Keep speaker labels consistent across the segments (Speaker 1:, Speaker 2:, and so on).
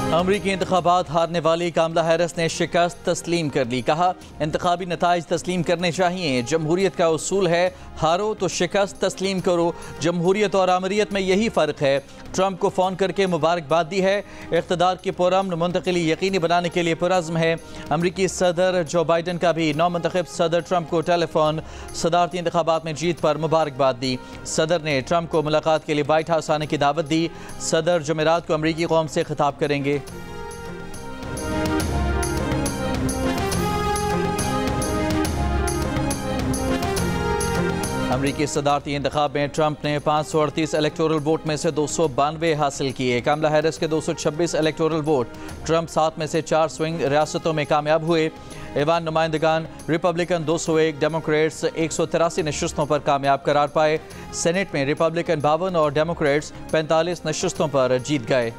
Speaker 1: अमरीकी इंतखाबात हारने वाली कामला हैरिस ने शिकस्त तस्लीम कर ली। कहा, इंतखाबी नताइज तस्लीम करने चाहिए। जमहूरियत का उसूल है, हारो तो शिकस्त तस्लीम करो। जमहूरियत और आमरीत में यही फ़र्क है। ट्रंप को फ़ोन करके मुबारकबाद दी है। इक़्तिदार की पुरअमन मुंतकिली यकीनी बनाने के लिए पुरज़्म है। अमरीकी सदर जो बाइडन का भी नौमुंतखब सदर ट्रंप को टेलीफोन सदारती इंतखाबात में जीत पर मुबारकबाद दी। सदर ने ट्रंप को मुलाकात के लिए वाइट हाउस आने की दावत दी। सदर जुमेरात को अमरीकी कौम से खिताब करेंगे। अमरीकी सदारती इंतखाब में ट्रंप ने 538 इलेक्टोरल वोट में से 292 हासिल किए। कामला हैरिस के 226 इलेक्टोरल वोट। ट्रंप 7 में से 4 स्विंग रियासतों में कामयाब हुए। ऐवान नुमाइंदगान रिपब्लिकन 201, डेमोक्रेट्स 183 नशस्तों पर कामयाब करार पाए। सेनेट में रिपब्लिकन 52 और डेमोक्रेट्स 45 नशस्तों पर जीत गए।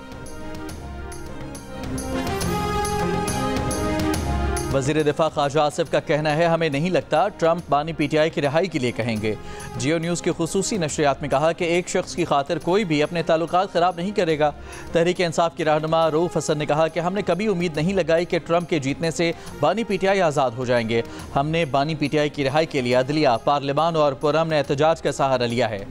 Speaker 1: वज़ीर दिफा ख्वाजा आसिफ का कहना है, हमें नहीं लगता ट्रंप बानी पीटीआई की रिहाई के लिए कहेंगे। जियो न्यूज़ की खुसूसी नशरियात में कहा कि एक शख्स की खातिर कोई भी अपने ताल्लुकात ख़राब नहीं करेगा। तहरीक इंसाफ की रहनुमा रऊफ हसन ने कहा कि हमने कभी उम्मीद नहीं लगाई कि ट्रंप के जीतने से बानी पीटीआई आज़ाद हो जाएंगे। हमने बानी पीटीआई की रिहाई के लिए अदलिया, पार्लियामान और पुरअमन एहतजाज का सहारा लिया है।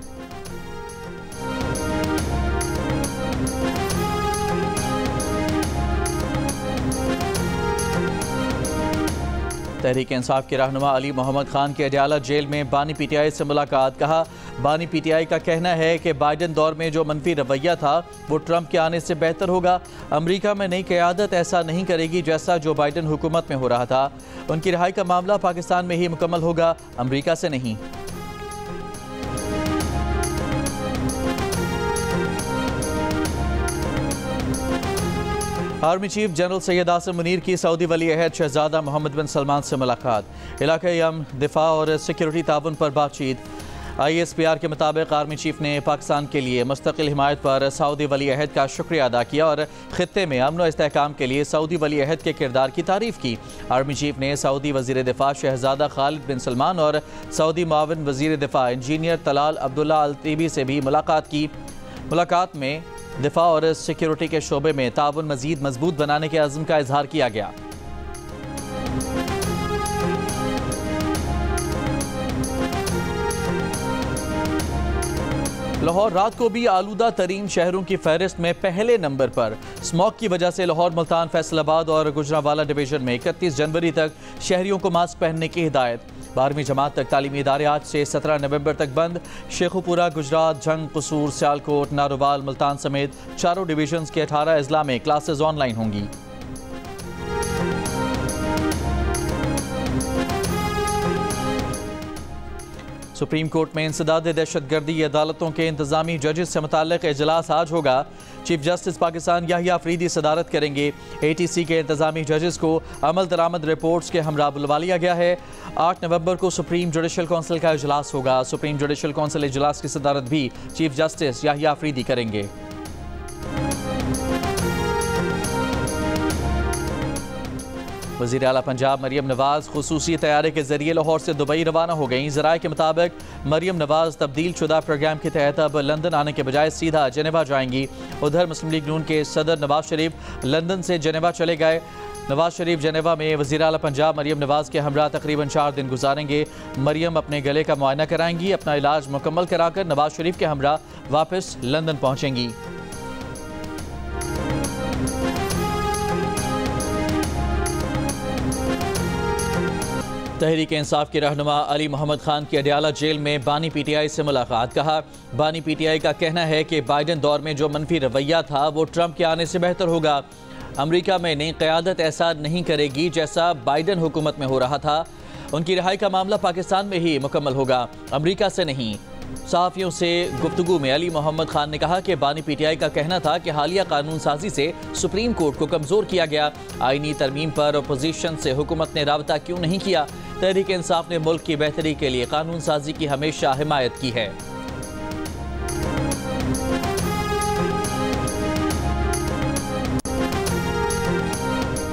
Speaker 1: तहरीक इंसाफ के रहनुमा अली मोहम्मद खान की अडयाला जेल में बानी पीटीआई से मुलाकात। कहा, बानी पीटीआई का कहना है कि बाइडन दौर में जो मनफी रवैया था वो ट्रंप के आने से बेहतर होगा। अमरीका में नई क़यादत ऐसा नहीं करेगी जैसा जो बाइडन हुकूमत में हो रहा था। उनकी रिहाई का मामला पाकिस्तान में ही मुकम्मल होगा, अमरीका से नहीं। Army chief general Syed Asim Munir की सऊदी वली अहद शहजादा मोहम्मद बिन सलमान से मुलाकात। इलाक़ाई अमन, दिफा और सिक्योरिटी ताउन पर बातचीत। ISPR के मुताबिक आर्मी चीफ ने पाकिस्तान के लिए मुस्तकिल हिमायत पर सऊदी वली अहद का शुक्रिया अदा किया और खित्ते में अमन व इस्तेहकाम के लिए सऊदी वली अहद के किरदार की तारीफ़ की। आर्मी चीफ ने सऊदी वज़ीर दिफा शहजादा खालिद बिन सलमान और सऊदी मुआविन वज़ीर दिफा इंजीनियर तलाल अब्दुल्ला अल तीबी से भी मुलाकात की। मुलाकात में दिफा और सिक्योरिटी के शोबे में ताउन मज़ीद मजबूत बनाने के अज़्म का इजहार किया गया। लाहौर रात को भी आलूदा तरीन शहरों की फहरिस्त में पहले नंबर पर। स्मॉग की वजह से लाहौर, मुल्तान, फैसलाबाद और गुजरांवाला डिवीजन में 31 जनवरी तक शहरियों को मास्क पहनने की हिदायत। 12वीं जमात तक तालीमी इदारे आज से 17 नवंबर तक बंद। शेखुपुरा, गुजरात, जंग, कसूर, सियालकोट, नारोवाल, मुल्तान समेत चारों डिवीजन्स के 18 अजला में क्लासेज ऑनलाइन होंगी। सुप्रीम कोर्ट में इंसदाद दहशतगर्दी अदालतों के इंतजामी जजेस से मुताल्लिक इजलास आज होगा। चीफ जस्टिस पाकिस्तान याहिया अफरीदी सदारत करेंगे। ATC के इंतजामी जजेस को अमल दरामद रिपोर्ट्स के हमरा बुलवा लिया गया है। 8 नवंबर को सुप्रीम जुडिशल कौंसिल का इजलास होगा। सुप्रीम जुडिशल कौंसिल इजलास की सदारत भी चीफ जस्टिस याहिया अफरीदी करेंगे। वज़ीर आला पंजाब मरियम नवाज़ खुसूसी तैयारे के जरिए लाहौर से दुबई रवाना हो गई। ज़राए के मुताबिक मरियम नवाज़ तब्दील शुदा प्रोग्राम के तहत अब लंदन आने के बजाय सीधा जेनेवा जाएंगी। उधर मुस्लिम लीग नून के सदर नवाज शरीफ लंदन से जेनेवा चले गए। नवाज शरीफ जेनेवा में वज़ीर आला पंजाब मरियम नवाज़ के हमरा तकरीबन 4 दिन गुजारेंगे। मरियम अपने गले का मुआयना कराएंगी। अपना इलाज मुकम्मल कराकर नवाज शरीफ के हमरा वापस लंदन पहुँचेंगी। तहरीक इंसाफ के रहनुमा अली मोहम्मद खान की अडयाला जेल में बानी पीटीआई से मुलाकात। कहा, बानी पीटीआई का कहना है कि बाइडन दौर में जो मनफी रवैया था वो ट्रंप के आने से बेहतर होगा। अमरीका में नई क़यादत ऐसा नहीं करेगी जैसा बाइडन हुकूमत में हो रहा था। उनकी रिहाई का मामला पाकिस्तान में ही मुकम्मल होगा, अमरीका से नहीं। सहाफ़ियों से गुफ्तगू में अली मोहम्मद खान ने कहा कि बानी पीटीआई का कहना था कि हालिया कानून साजी से सुप्रीम कोर्ट को कमज़ोर किया गया। आईनी तरमीम पर अपोजिशन से हुकूमत ने राबता क्यों नहीं किया। तहरीक इंसाफ ने मुल्क की बेहतरी के लिए कानून साजी की हमेशा हिमायत की है।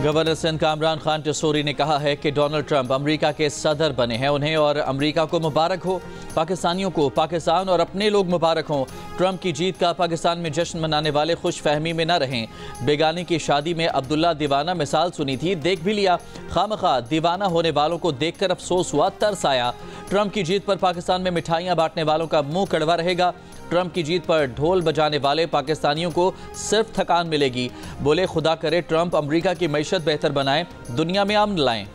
Speaker 1: गवर्नर सिंध कामरान खान टिसोरी ने कहा है कि डोनाल्ड ट्रंप अमेरिका के सदर बने हैं। उन्हें और अमेरिका को मुबारक हो। पाकिस्तानियों को पाकिस्तान और अपने लोग मुबारक हों। ट्रंप की जीत का पाकिस्तान में जश्न मनाने वाले खुश फहमी में न रहें। बेगानी की शादी में अब्दुल्ला दीवाना मिसाल सुनी थी, देख भी लिया। खामखा दीवाना होने वालों को देखकर अफसोस हुआ, तरस आया। ट्रंप की जीत पर पाकिस्तान में मिठाइयां बांटने वालों का मुंह कड़वा रहेगा। ट्रंप की जीत पर ढोल बजाने वाले पाकिस्तानियों को सिर्फ थकान मिलेगी। बोले खुदा करे ट्रंप अमेरिका की मईशत बेहतर बनाएं, दुनिया में अमन लाएं।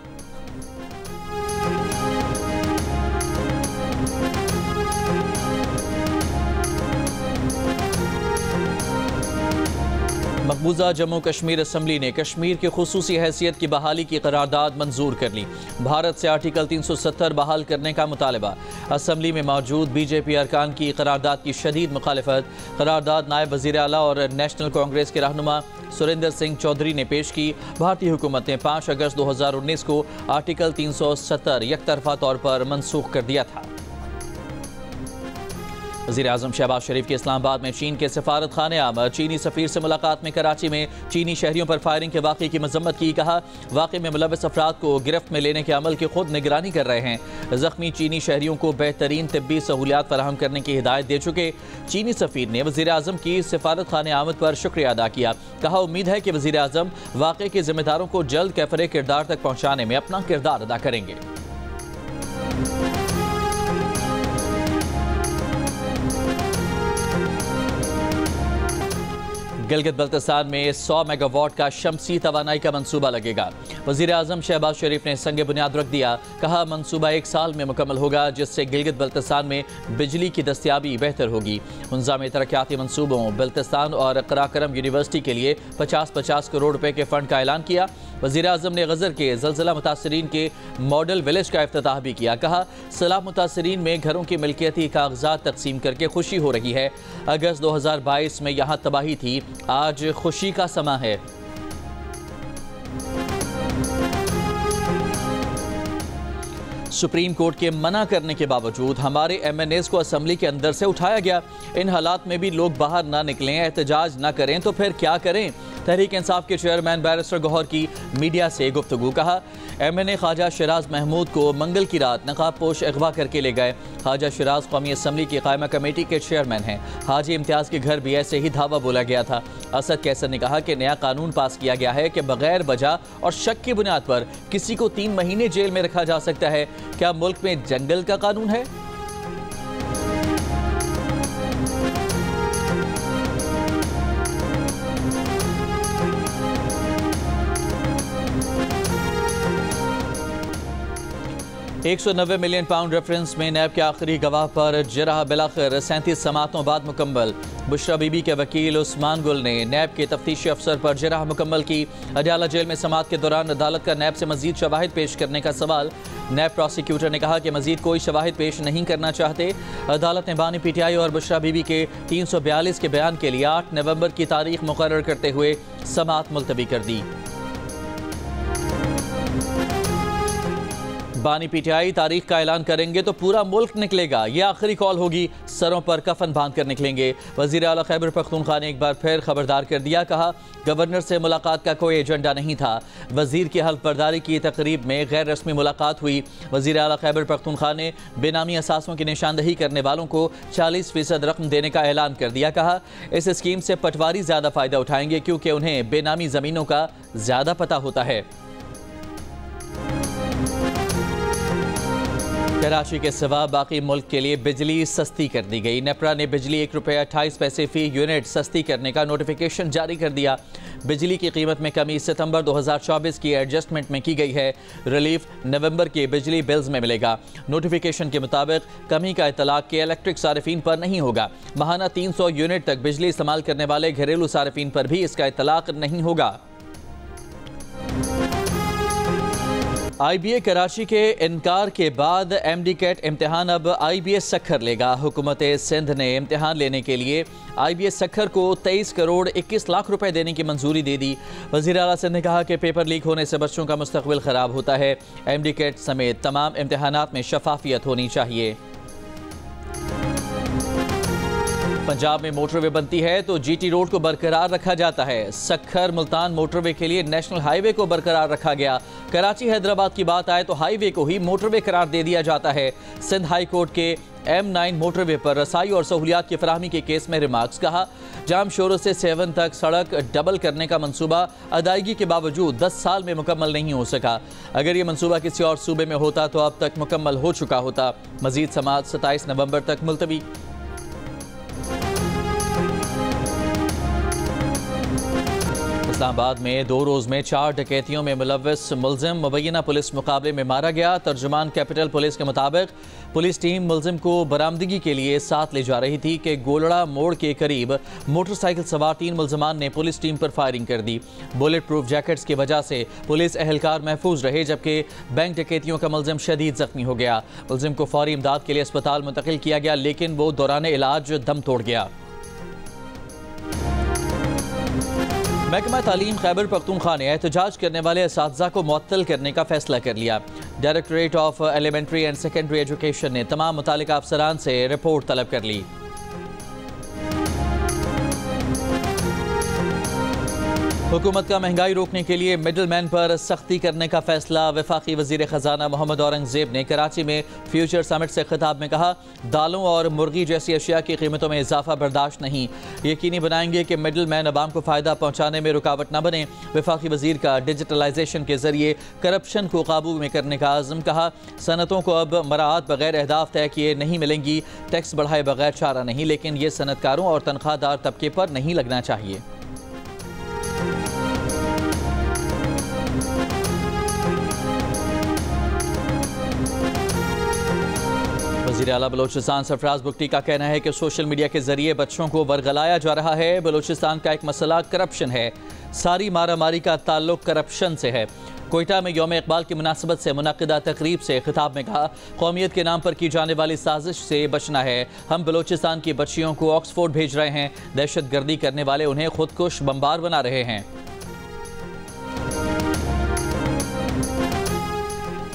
Speaker 1: मकबूजा जम्मू कश्मीर असम्बली ने कश्मीर की खुसूसी हैसियत की बहाली की करारदाद मंजूर कर ली। भारत से आर्टिकल 370 बहाल करने का मुतालबा। असम्बली में मौजूद बीजेपी अरकान की करारदाद की शदीद मुखालिफत। करारदाद नायब वज़ीर आला और नेशनल कांग्रेस के रहनुमा सुरेंद्र सिंह चौधरी ने पेश की। भारतीय हुकूमत ने 5 अगस्त 2019 को आर्टिकल 370 यकतरफा तौर पर मनसूख कर दिया था। वज़ीर आज़म शहबाज शरीफ के इस्लामाबाद में चीन के सफारत खाने आमद। चीनी सफ़ीर से मुलाकात में कराची में चीनी शहरियों पर फायरिंग के वाक़े की मजम्मत की। कहा वाक़े में मुलव्वस अफराद को गिरफ्त में लेने के अमल की खुद निगरानी कर रहे हैं। ज़ख्मी चीनी शहरियों को बेहतरीन तिब्बी सहूलियात फराहम करने की हिदायत दे चुके चीनी सफ़ीर ने वज़ीर आज़म की सफारत खाने आमद पर शुक्रिया अदा किया। कहा उम्मीद है कि वज़ीर आज़म वाक़े के ज़िम्मेदारों को जल्द कैफरे किरदार तक पहुँचाने में अपना किरदार अदा करेंगे। गिलगित बल्तिस्तान में 100 मेगावाट का शमसी तवानाई का मंसूबा लगेगा। वज़ीर आज़म शहबाज शरीफ ने संग बुनियाद रख दिया। कहा मंसूबा 1 साल में मुकम्मल होगा, जिससे गिलगित बल्तिस्तान में बिजली की दस्तियाबी बेहतर होगी। मुंज़ामे तरक्याती मंसूबों बल्तिस्तान और कराकरम यूनिवर्सिटी के लिए 50-50 करोड़ रुपए के फंड का ऐलान किया। वज़ीर आज़म ने गज़र के ज़लज़ला मुतासरीन के मॉडल विलेज का इफ्तिताह भी किया। कहा सैलाब मुतासरीन में घरों की मिल्कियती कागजात तकसीम करके खुशी हो रही है। अगस्त 2022 में यहाँ तबाही थी, आज खुशी का समा है। सुप्रीम कोर्ट के मना करने के बावजूद हमारे MNAs को असम्बली के अंदर से उठाया गया। इन हालात में भी लोग बाहर ना निकलें, एहतजाज ना करें तो फिर क्या करें। तहरीक इंसाफ के चेयरमैन बैरिस्टर गौहर की मीडिया से गुफ्तगू। कहा MNA ख्वाजा शिराज महमूद को मंगल की रात नकाब पोश अगवा करके ले गए। ख्वाजा शिराज कौमी असम्बली की कायमा कमेटी के चेयरमैन हैं। हाजी इम्तियाज़ के घर भी ऐसे ही धावा बोला गया था। असद कैसर ने कहा कि नया कानून पास किया गया है कि बगैर वजह और शक की बुनियाद पर किसी को 3 महीने जेल में रखा जा सकता है। क्या मुल्क में जंगल का कानून है? £190 मिलियन रेफरेंस में नैब के आखिरी गवाह पर जरह बिलाखिर 37 समातों बाद मुकम्मल। बुशरा बीबी के वकील उस्मान गुल ने नैब के तफ्तीशी अफसर पर जरह मुकम्मल की। अडयाला जेल में समात के दौरान अदालत का नैब से मजीद शवाहिद पेश करने का सवाल। नैब प्रोसिक्यूटर ने कहा कि मजीद कोई शवाहिद पेश नहीं करना चाहते। अदालत ने बानी PTI और बुशरा बीबी के 342 के बयान के लिए 8 नवंबर की तारीख मुकर्रर करते हुए समात मुलतवी कर दी। बानी PTI तारीख का ऐलान करेंगे तो पूरा मुल्क निकलेगा। ये आखिरी कॉल होगी, सरों पर कफन बांध कर निकलेंगे। वज़ीर आला खैबर पख्तूनख्वा ने एक बार फिर खबरदार कर दिया। कहा गवर्नर से मुलाकात का कोई एजेंडा नहीं था। वज़ीर की हल्फ बर्दारी की तकरीब में गैर रस्मी मुलाकात हुई। वज़ीर आला खैबर पख्तूनख्वा ने बेनामी असासों की निशानदही करने वालों को 40% रकम देने का ऐलान कर दिया। कहा इस स्कीम से पटवारी ज़्यादा फ़ायदा उठाएंगे क्योंकि उन्हें बेनामी ज़मीनों का ज़्यादा पता होता है। कराची के सिवा बाकी मुल्क के लिए बिजली सस्ती कर दी गई। नेपरा ने बिजली ₹1.28 फी यूनिट सस्ती करने का नोटिफिकेशन जारी कर दिया। बिजली की कीमत में कमी सितंबर 2024 की एडजस्टमेंट में की गई है। रिलीफ नवंबर के बिजली बिल्स में मिलेगा। नोटिफिकेशन के मुताबिक कमी का इतलाक के इलेक्ट्रिक सारिफीन पर नहीं होगा। माहाना 300 यूनिट तक बिजली इस्तेमाल करने वाले घरेलू सारिफीन पर भी इसका इतलाक नहीं होगा। IBA कराची के इनकार के बाद MD कैट इम्तिहान अब IBA सखर लेगा। हुकूमत सिंध ने इम्तिहान लेने के लिए IBA सखर को 23 करोड़ 21 लाख रुपए देने की मंजूरी दे दी। वज़ीर आला सिंध ने कहा कि पेपर लीक होने से बच्चों का मुस्तकबिल ख़राब होता है। MD कैट समेत तमाम इम्तिहानात में शफाफियत होनी चाहिए। पंजाब में मोटरवे बनती है तो जीटी रोड को बरकरार रखा जाता है। सक्खर मुल्तान मोटरवे के लिए नेशनल हाईवे को बरकरार रखा गया। कराची हैदराबाद की बात आए तो हाईवे को ही मोटरवे करार दे दिया जाता है। सिंध हाई कोर्ट के M9 मोटरवे पर रसाई और सहूलियात की फराहमी के केस में रिमार्क्स कहा, जाम शोरों से 7 तक सड़क डबल करने का मंसूबा अदायगी के बावजूद 10 साल में मुकम्मल नहीं हो सका। अगर ये मंसूबा किसी और सूबे में होता तो अब तक मुकम्मल हो चुका होता। मजीद समाअत 27 नवंबर तक मुलतवी। इस्लामाबाद में 2 रोज़ में 4 डकैतियों में मुलव्वस मुलजिम मुबैना पुलिस मुकाबले में मारा गया। तर्जुमान कैपिटल पुलिस के मुताबिक पुलिस टीम मुलजिम को बरामदगी के लिए साथ ले जा रही थी कि गोलड़ा मोड़ के करीब मोटरसाइकिल सवार 3 मुलजमान ने पुलिस टीम पर फायरिंग कर दी। बुलेट प्रूफ जैकेट्स की वजह से पुलिस एहलकार महफूज रहे, जबकि बैंक डकैतियों का मुलजिम शदीद जख्मी हो गया। मुलजिम को फौरी इमदाद के लिए अस्पताल मुंतकिल किया गया, लेकिन वो दौरान इलाज दम तोड़ गया। महकमा तालीम खैबर पख्तूनख्वा ने एहतजाज करने वाले असातिज़ा को मुअत्तल करने का फैसला कर लिया। Directorate of elementary and secondary education ने तमाम मुतालिका अफसरान से रिपोर्ट तलब कर ली। हुकूमत का महंगाई रोकने के लिए मिडल मैन पर सख्ती करने का फैसला। वफाकी वजीर खजाना मोहम्मद औरंगजेब ने कराची में फ्यूचर समिट से खिताब में कहा, दालों और मुर्गी जैसी अशिया की कीमतों में इजाफा बर्दाश्त नहीं। यकीनी बनाएंगे कि मिडल मैन अवाम को फ़ायदा पहुँचाने में रुकावट न बने। वफाकी वजीर का डिजिटलाइजेशन के जरिए करप्शन को काबू में करने का आज़म। कहा, सनतों को अब मराआत बगैर अहदाफ तय किए नहीं मिलेंगी। टैक्स बढ़ाए बगैर चारा नहीं, लेकिन ये सनतकारों और तनख्वाहदार तबके पर नहीं लगना चाहिए। वज़ीर आला बलोचिस्तान सरफराज बुगटी का कहना है कि सोशल मीडिया के जरिए बच्चों को वर्गलाया जा रहा है। बलोचिस्तान का एक मसला करप्शन है। सारी मारामारी का ताल्लुक करप्शन से है। कोयटा में यौम इकबाल की मुनासबत से मुनक़िदा तकरीब से खिताब में कहा, कौमियत के नाम पर की जाने वाली साजिश से बचना है। हम बलोचिस्तान की बच्चियों को ऑक्सफोर्ड भेज रहे हैं। दहशत गर्दी करने वाले उन्हें खुदकुश बम्बार बना रहे हैं।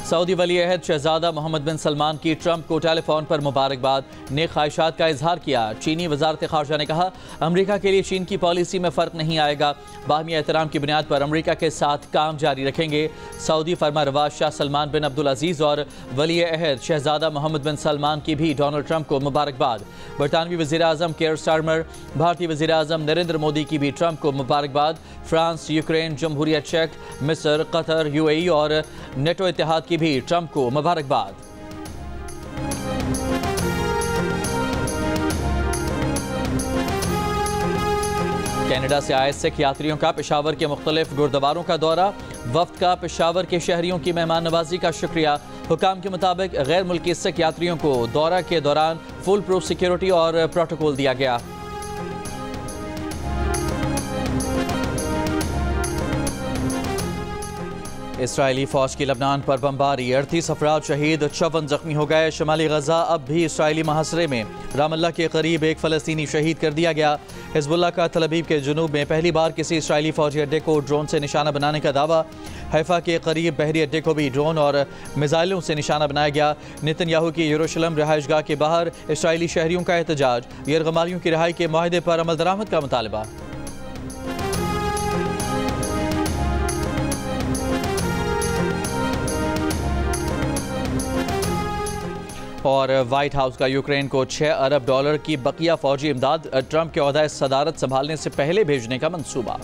Speaker 1: सऊदी वली अहद शहजादा मोहम्मद बिन सलमान की ट्रंप को टेलीफोन पर मुबारकबाद, नेक ख्वाहिशात का इजहार किया। चीनी वजारत खारजा ने कहा, अमरीका के लिए चीन की पॉलिसी में फ़र्क नहीं आएगा। बाहमी एहतराम की बुनियाद पर अमरीका के साथ काम जारी रखेंगे। सऊदी फरमा रवाज शाह सलमान बिन अब्दुल अजीज़ और वली अहद शहजादा मोहम्मद बिन सलमान की भी डोनाल्ड ट्रंप को मुबारकबाद। बरतानवी वज़ीर आज़म केयर स्टारमर, भारतीय वज़ीर आज़म नरेंद्र मोदी की भी ट्रंप को मुबारकबाद। फ्रांस, यूक्रेन, जमहूरिया चेक, मिस्र, कतर, UAE और नेटो इत्तेहाद की भी ट्रंप को मुबारकबाद। कनाडा से आए सिख यात्रियों का पेशावर के मुख्तलिफ गुरुद्वारों का दौरा। वफ्द का पेशावर के शहरियों की मेहमान नवाजी का शुक्रिया। हुकाम के मुताबिक गैर मुल्की सिख यात्रियों को दौरा के दौरान फुल प्रूफ सिक्योरिटी और प्रोटोकॉल दिया गया। इसराइली फौज की लबनान पर बमबारी, 38 अफराद शहीद, 54 जख्मी हो गए। शुमाली गजा अब भी इसराइली मुहासरे में। रामल्ला के करीब एक फ़लस्तीनी शहीद कर दिया गया। हिजबुल्लाह का तल अबीब के जुनूब में पहली बार किसी इसराइली फौजी अड्डे को ड्रोन से निशाना बनाने का दावा। हैफा के करीब बहरी अड्डे को भी ड्रोन और मिसाइलों से निशाना बनाया गया। नेतन्याहू की यरूशलेम रिहाइशगाह के बाहर इसराइली शहरियों का एहतजाज। यरगमालियों की रिहाई के माहदे पर अमल दरामद का मुतालबा। और व्हाइट हाउस का यूक्रेन को $6 अरब की बकिया फौजी इमदाद ट्रंप के ओहदा सदारत संभालने से पहले भेजने का मंसूबा।